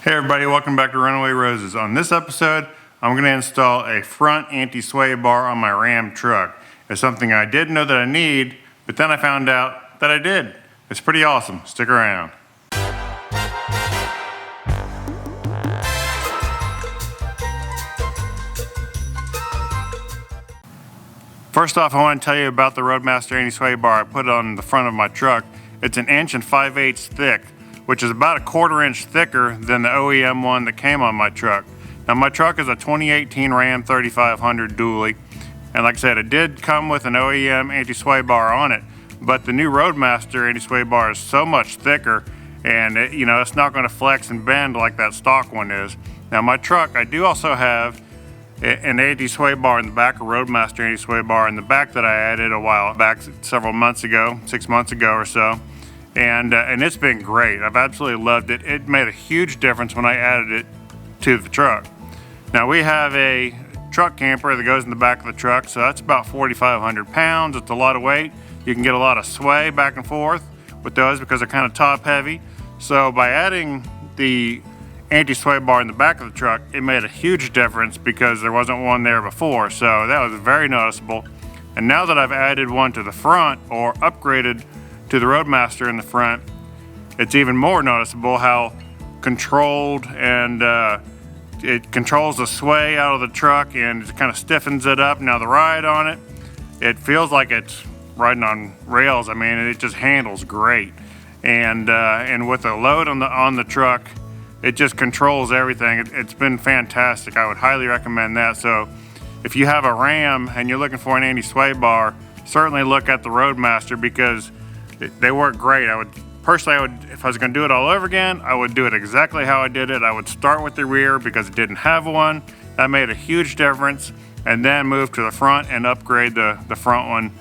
Hey everybody, welcome back to Runaway Roses. On this episode, I'm going to install a front anti-sway bar on my Ram truck. It's something I didn't know that I need, but then I found out that I did. It's pretty awesome. Stick around. First off, I want to tell you about the Roadmaster anti-sway bar I put on the front of my truck. It's an 1 5/8 thick, which is about a 1/4 inch thicker than the OEM one that came on my truck. Now my truck is a 2018 Ram 3500 dually, and like I said, it did come with an OEM anti-sway bar on it, but the new Roadmaster anti-sway bar is so much thicker, and it's not going to flex and bend like that stock one is. Now my truck, I do also have an anti-sway bar in the back, a Roadmaster anti-sway bar in the back that I added a while back, several months ago, 6 months ago or so. And it's been great. I've absolutely loved it. It made a huge difference when I added it to the truck. Now we have a truck camper that goes in the back of the truck, so that's about 4,500 pounds. It's a lot of weight. You can get a lot of sway back and forth with those because they're kind of top heavy. So by adding the anti-sway bar in the back of the truck, it made a huge difference because there wasn't one there before. So that was very noticeable. And now that I've added one to the front, or upgraded to the Roadmaster in the front, it's even more noticeable how controlled and it controls the sway out of the truck, and it kind of stiffens it up. Now the ride on it, it feels like it's riding on rails. I mean, it just handles great, and with the load on the truck, it just controls everything. It's been fantastic. I would highly recommend that. So if you have a Ram and you're looking for an anti-sway bar, certainly look at the Roadmaster because they work great. I would personally, if I was going to do it all over again, I would do it exactly how I did it. I would start with the rear because it didn't have one. That made a huge difference, and then move to the front and upgrade the front one.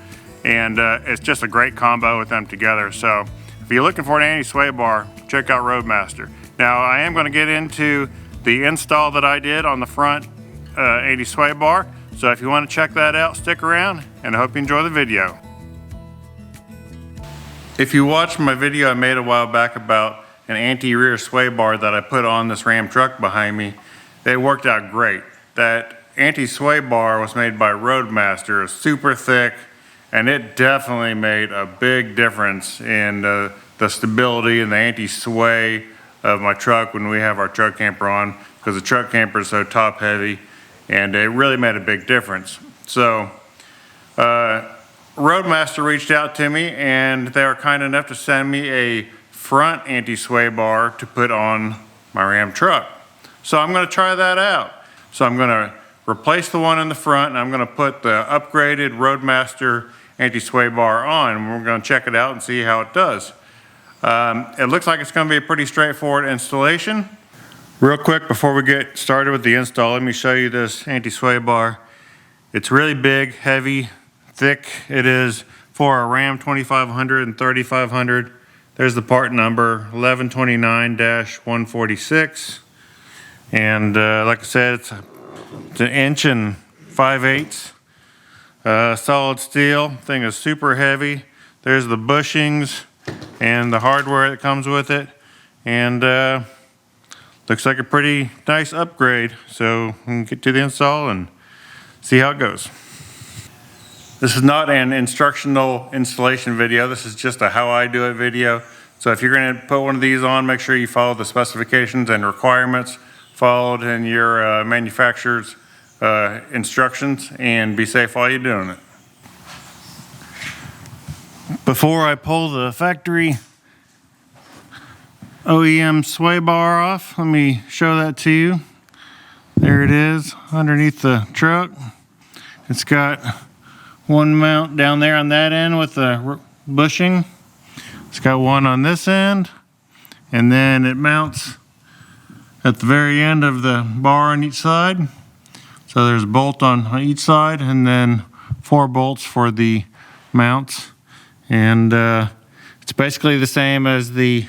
And it's just a great combo with them together. So if you're looking for an anti-sway bar, check out Roadmaster. Now I am going to get into the install that I did on the front anti-sway bar. So if you want to check that out, stick around, and I hope you enjoy the video. If you watched my video I made a while back about an anti-rear sway bar that I put on this Ram truck behind me, it worked out great. That anti-sway bar was made by Roadmaster, it's super thick, and it definitely made a big difference in the stability and the anti-sway of my truck when we have our truck camper on, because the truck camper is so top heavy, and it really made a big difference. So Roadmaster reached out to me, and they were kind enough to send me a front anti-sway bar to put on my Ram truck. So I'm going to try that out. So I'm going to replace the one in the front, and I'm going to put the upgraded Roadmaster anti-sway bar on, and we're going to check it out and see how it does. It looks like it's going to be a pretty straightforward installation. Real quick before we get started with the install, let me show you this anti-sway bar. It's really big, heavy, thick. It is for a Ram 2500 and 3500. There's the part number 1129-146. And like I said, it's an 1 5/8 solid steel. Thing is super heavy. There's the bushings and the hardware that comes with it, and looks like a pretty nice upgrade. So we can get to the install and see how it goes. This is not an instructional installation video. This is just a how I do it video. So if you're going to put one of these on, make sure you follow the specifications and requirements followed in your manufacturer's instructions, and be safe while you're doing it. Before I pull the factory OEM sway bar off, let me show that to you. There it is underneath the truck. It's got one mount down there on that end with the bushing. It's got one on this end, and then it mounts at the very end of the bar on each side. So there's a bolt on each side, and then 4 bolts for the mounts. And it's basically the same as the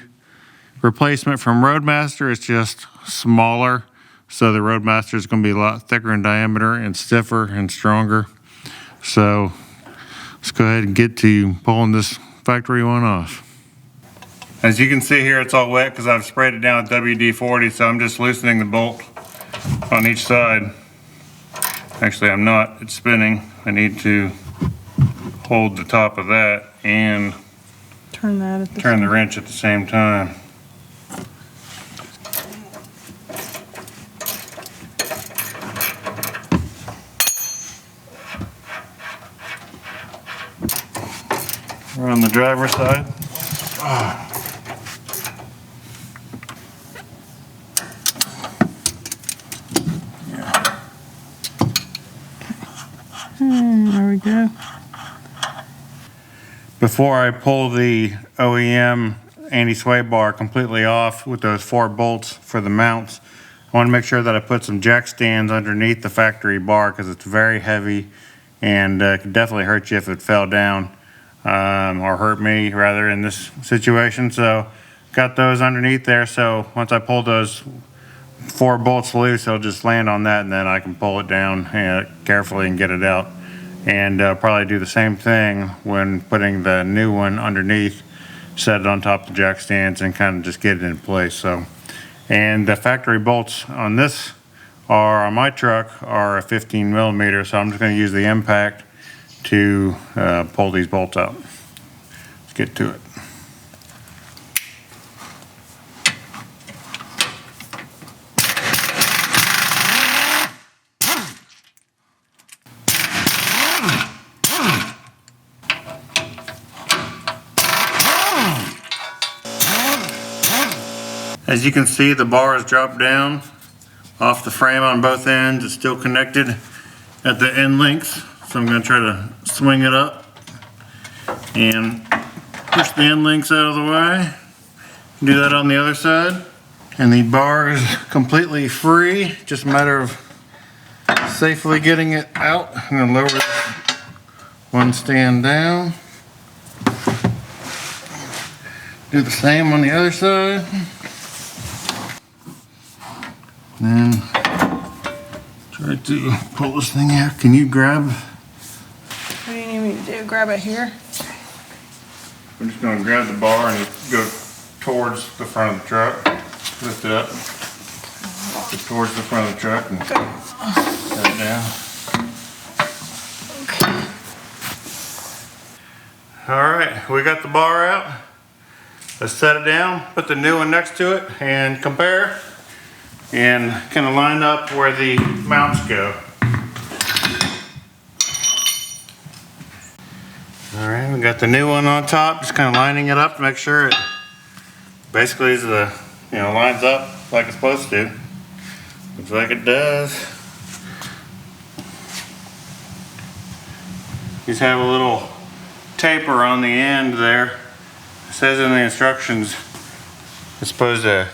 replacement from Roadmaster. It's just smaller. So the Roadmaster is going to be a lot thicker in diameter and stiffer and stronger. So let's go ahead and get to pulling this factory one off. As you can see here, it's all wet because I've sprayed it down with WD-40, so I'm just loosening the bolt on each side. Actually, I'm not. It's spinning. I need to hold the top of that and turn the wrench at the same time. We're on the driver's side. There we go. Before I pull the OEM anti-sway bar completely off with those 4 bolts for the mounts, I want to make sure that I put some jack stands underneath the factory bar because it's very heavy and could definitely hurt you if it fell down, or hurt me rather in this situation. So got those underneath there, so once I pull those 4 bolts loose, it'll just land on that, and then I can pull it down carefully and get it out. And probably do the same thing when putting the new one underneath, set it on top of the jack stands and kind of just get it in place. So, and the factory bolts on this on my truck are a 15 millimeter, so I'm just going to use the impact to pull these bolts out. Let's get to it. As you can see, the bar has dropped down off the frame on both ends. It's still connected at the end links, so I'm going to try to swing it up and push the end links out of the way. Do that on the other side. And the bar is completely free, just a matter of safely getting it out. I'm going to lower this one stand down. Do the same on the other side. Then try to pull this thing out. Can you grab? What do you need me to do? Grab it here? I'm just going to grab the bar and go towards the front of the truck. Lift it up. Go towards the front of the truck and set it down. Okay. Alright, we got the bar out. Let's set it down, put the new one next to it and compare. And kind of line up where the mounts go. All right, we got the new one on top, just kind of lining it up to make sure it basically is lines up like it's supposed to. Looks like it does. These have a little taper on the end there. It says in the instructions it's supposed to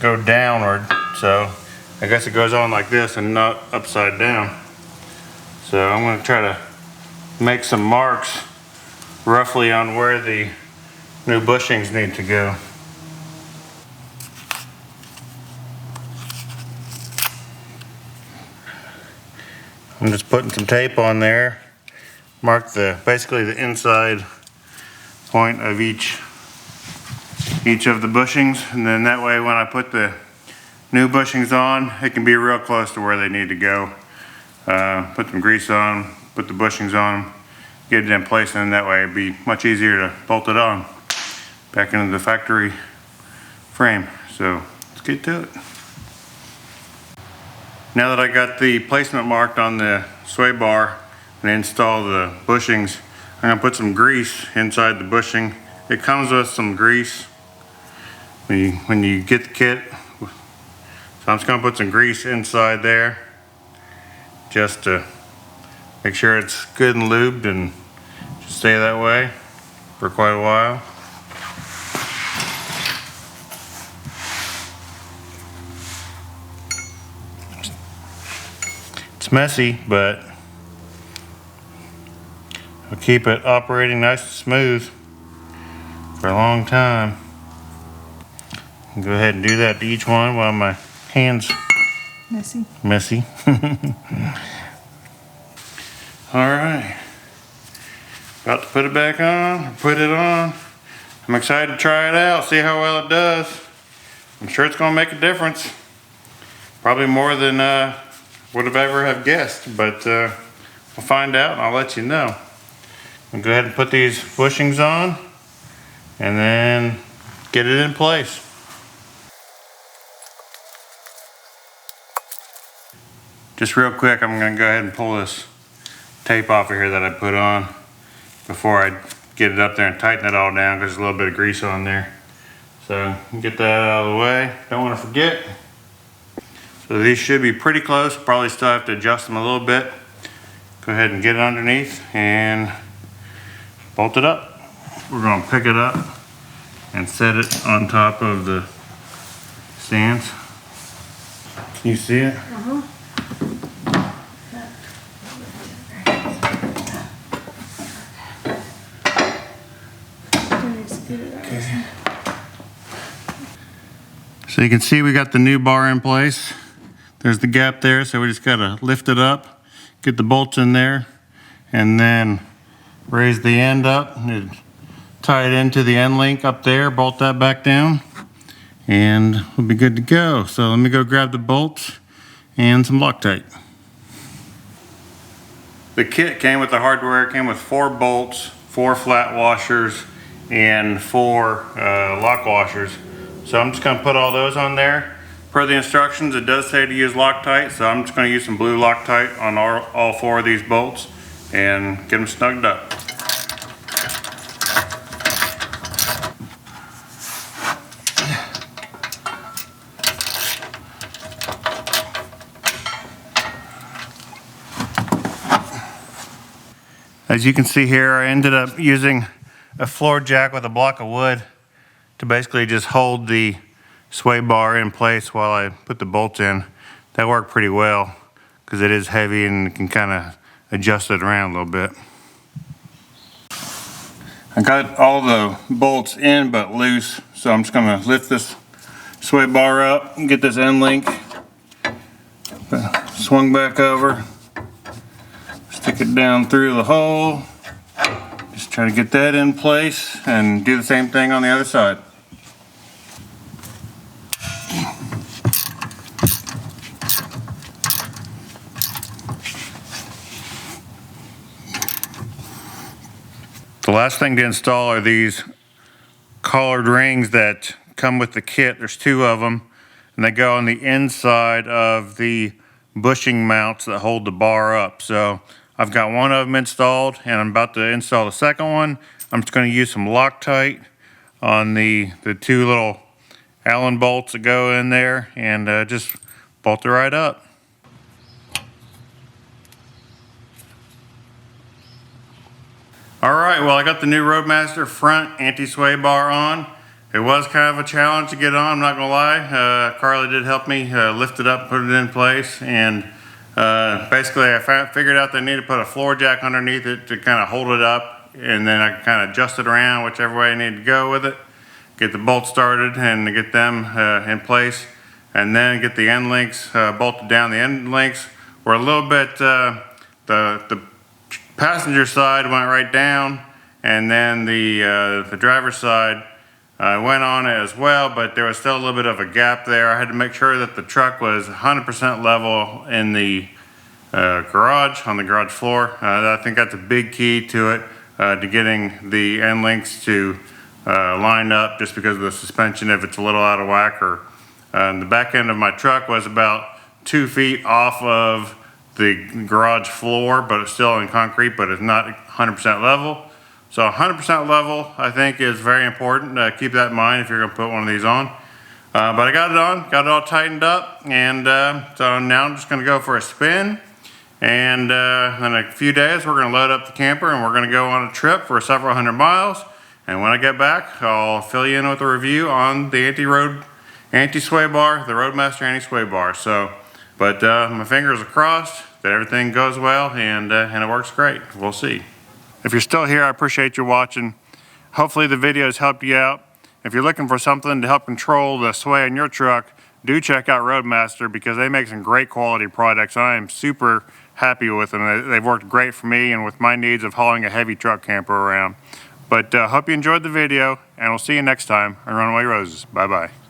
go downward, so I guess it goes on like this and not upside down. So I'm going to try to make some marks roughly on where the new bushings need to go. I'm just putting some tape on there, mark basically the inside point of each of the bushings, and then that way when I put the new bushings on, it can be real close to where they need to go. Put some grease on, put the bushings on, get it in place, and that way it'd be much easier to bolt it on back into the factory frame. So let's get to it. Now that I got the placement marked on the sway bar and install the bushings, I'm going to put some grease inside the bushing. It comes with some grease when you get the kit. So I'm just going to put some grease inside there just to make sure it's good and lubed and just stay that way for quite a while. It's messy, but I'll keep it operating nice and smooth for a long time. I'll go ahead and do that to each one while my hands messy. All right, about to put it back on, put it on. I'm excited to try it out, see how well it does. I'm sure it's gonna make a difference. Probably more than would have ever have guessed, but we'll find out and I'll let you know. I'll go ahead and put these bushings on and then get it in place. Just real quick, I'm gonna go ahead and pull this tape off of here that I put on before I get it up there and tighten it all down because there's a little bit of grease on there. So get that out of the way, don't want to forget. So these should be pretty close, probably still have to adjust them a little bit. Go ahead and get it underneath and bolt it up. We're going to pick it up and set it on top of the stands. Can you see it? Okay. So you can see we got the new bar in place. There's the gap there, so we just gotta lift it up, get the bolts in there, and then raise the end up and tie it into the end link up there, bolt that back down, and we'll be good to go. So let me go grab the bolts and some Loctite. The kit came with the hardware, it came with 4 bolts, 4 flat washers, and 4 lock washers. So I'm just gonna put all those on there. Per the instructions, it does say to use Loctite, so I'm just gonna use some blue Loctite on all 4 of these bolts and get them snugged up. As you can see here, I ended up using a floor jack with a block of wood to basically just hold the sway bar in place while I put the bolts in. That worked pretty well because it is heavy and you can kind of adjust it around a little bit. I got all the bolts in but loose, so I'm just going to lift this sway bar up and get this end link swung back over, stick it down through the hole, just try to get that in place and do the same thing on the other side. The last thing to install are these collared rings that come with the kit. There's 2 of them, and they go on the inside of the bushing mounts that hold the bar up. So I've got 1 of them installed, and I'm about to install the second one. I'm just going to use some Loctite on the 2 little Allen bolts that go in there, and just bolt it right up. Alright, well I got the new Roadmaster front anti-sway bar on. It was kind of a challenge to get on, I'm not going to lie. Carly did help me lift it up, put it in place, and basically I figured out that I needed to put a floor jack underneath it to kind of hold it up, and then I can kind of adjust it around whichever way I need to go with it. Get the bolts started and get them in place, and then get the end links bolted down. The end links were a little bit, the passenger side went right down, and then the driver's side went on it as well, but there was still a little bit of a gap there. I had to make sure that the truck was 100% level in the garage, on the garage floor. I think that's a big key to it, to getting the end links to line up, just because of the suspension. If it's a little out of whack, or the back end of my truck was about 2 feet off of the garage floor, but it's still in concrete, but it's not 100% level. So 100% level, I think, is very important. Keep that in mind if you're gonna put one of these on. But I got it on, got it all tightened up, and so now I'm just gonna go for a spin. And in a few days, we're gonna load up the camper and we're gonna go on a trip for several hundred miles. And when I get back, I'll fill you in with a review on the anti-sway bar, the Roadmaster anti-sway bar. So, but my fingers are crossed that everything goes well and it works great. We'll see. If you're still here, I appreciate you watching. Hopefully the video has helped you out. If you're looking for something to help control the sway in your truck, do check out Roadmaster, because they make some great quality products. I am super happy with them. They've worked great for me and with my needs of hauling a heavy truck camper around. But hope you enjoyed the video, and we'll see you next time on Runaway Roses. Bye-bye.